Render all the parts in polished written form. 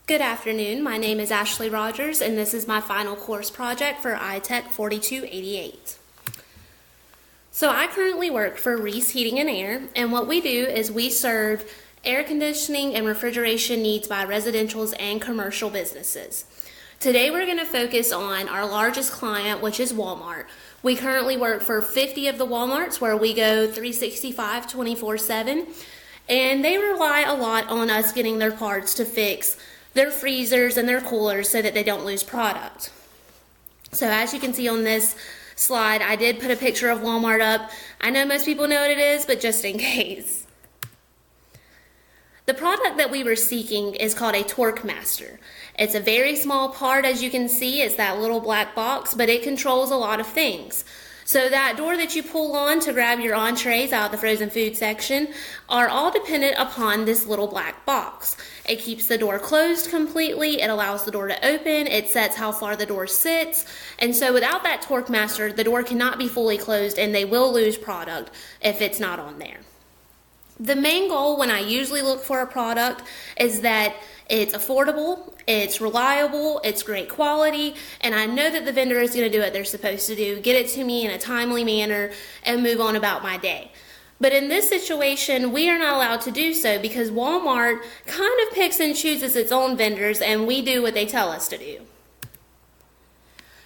Good afternoon. My name is AshleyRodgers, and this is my final course project for iTech 4288. So I currently work for Reese Heating and Air, and what we do is we serve air conditioning and refrigeration needs by residential and commercial businesses. Today we're going to focus on our largest client, which is Walmart. We currently work for 50 of the Walmarts where we go 365, 24/7, and they rely a lot on us getting their parts to fix their freezers and their coolers so that they don't lose product. So as you can see on this slide, I did put a picture of Walmart up. I know most people know what it is, but just in case. The product that we were seeking is called a Torque Master. It's a very small part, as you can see. It's that little black box, but it controls a lot of things. So that door that you pull on to grab your entrees out of the frozen food section are all dependent upon this little black box. It keeps the door closed completely, it allows the door to open, it sets how far the door sits, and so without that Torque Master, the door cannot be fully closed and they will lose product if it's not on there. The main goal when I usually look for a product is that it's affordable, it's reliable, it's great quality, and I know that the vendor is going to do what they're supposed to do, get it to me in a timely manner, and move on about my day. But in this situation, we are not allowed to do so because Walmart kind of picks and chooses its own vendors, and we do what they tell us to do.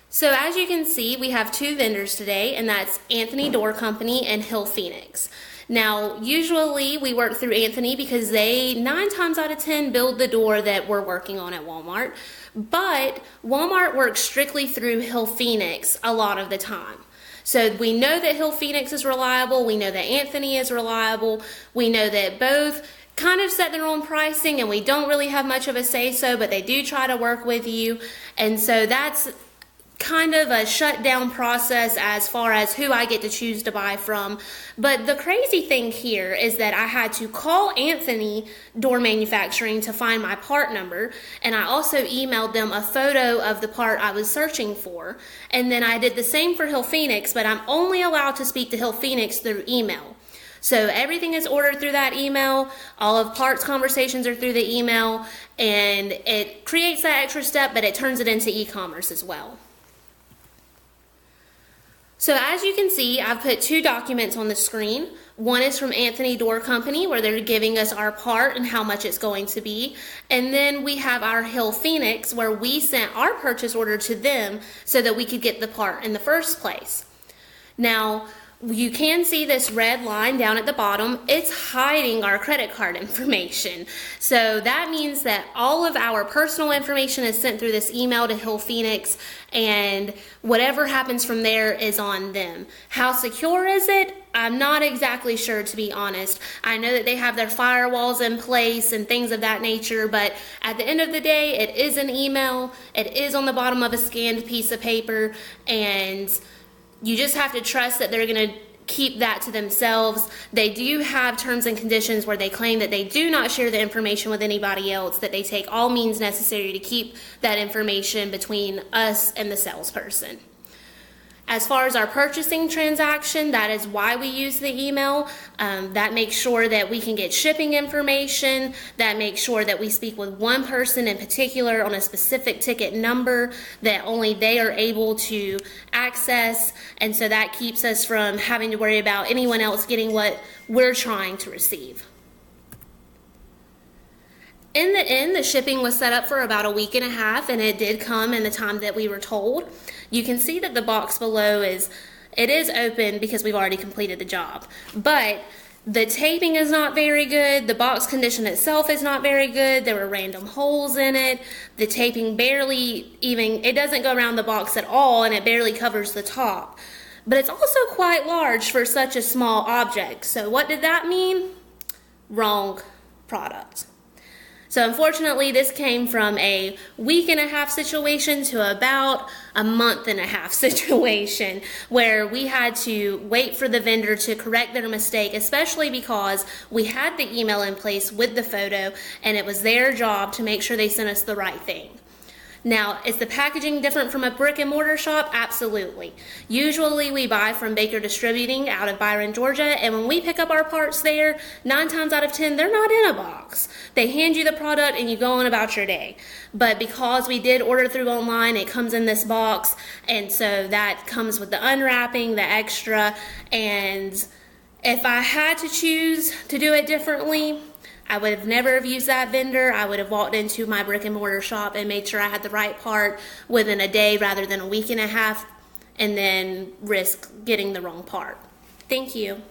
So as you can see, we have two vendors today, and that's Anthony Door Company and Hill Phoenix. Now, usually we work through Anthony because they 9 times out of 10 build the door that we're working on at Walmart, but Walmart works strictly through Hill Phoenix a lot of the time. So we know that Hill Phoenix is reliable, we know that Anthony is reliable, we know that both kind of set their own pricing and we don't really have much of a say-so, but they do try to work with you, and so that's kind of a shutdown process as far as who I get to choose to buy from. But the crazy thing here is that I had to call Anthony Door Manufacturing to find my part number, and I also emailed them a photo of the part I was searching for, and then I did the same for Hill Phoenix, but I'm only allowed to speak to Hill Phoenix through email. So everything is ordered through that email, all of parts conversations are through the email, and it creates that extra step, but it turns it into e-commerce as well. So as you can see, I've put 2 documents on the screen. One is from Anthony Door Company, where they're giving us our part and how much it's going to be. And then we have our Hill Phoenix, where we sent our purchase order to them so that we could get the part in the first place. Now, you can see this red line down at the bottom. It's hiding our credit card information. So that means that all of our personal information is sent through this email to Hill Phoenix, and whatever happens from there is on them. How secure is it? I'm not exactly sure, to be honest. I know that they have their firewalls in place and things of that nature, but at the end of the day, it is an email. It is on the bottom of a scanned piece of paper, and you just have to trust that they're going to keep that to themselves. They do have terms and conditions where they claim that they do not share the information with anybody else, that they take all means necessary to keep that information between us and the salesperson. As far as our purchasing transaction, that is why we use the email. That makes sure that we can get shipping information. That makes sure that we speak with one person in particular on a specific ticket number that only they are able to access. And so that keeps us from having to worry about anyone else getting what we're trying to receive. In the end, the shipping was set up for about a week and a half, and it did come in the time that we were told. You can see that the box below is open because we've already completed the job, but the taping is not very good. The box condition itself is not very good. There were random holes in it. The taping it doesn't go around the box at all, and it barely covers the top. But it's also quite large for such a small object. So what did that mean? Wrong product. So unfortunately, this came from a week and a half situation to about a month and a half situation where we had to wait for the vendor to correct their mistake, especially because we had the email in place with the photo and it was their job to make sure they sent us the right thing. Now, is the packaging different from a brick and mortar shop? Absolutely. Usually we buy from Baker Distributing out of Byron, Georgia, and when we pick up our parts there, 9 times out of 10, they're not in a box. They hand you the product and you go on about your day. But because we did order through online, it comes in this box, and so that comes with the unwrapping, the extra, and if I had to choose to do it differently, I would have never have used that vendor. I would have walked into my brick and mortar shop and made sure I had the right part within a day rather than a week and a half, and then risk getting the wrong part. Thank you.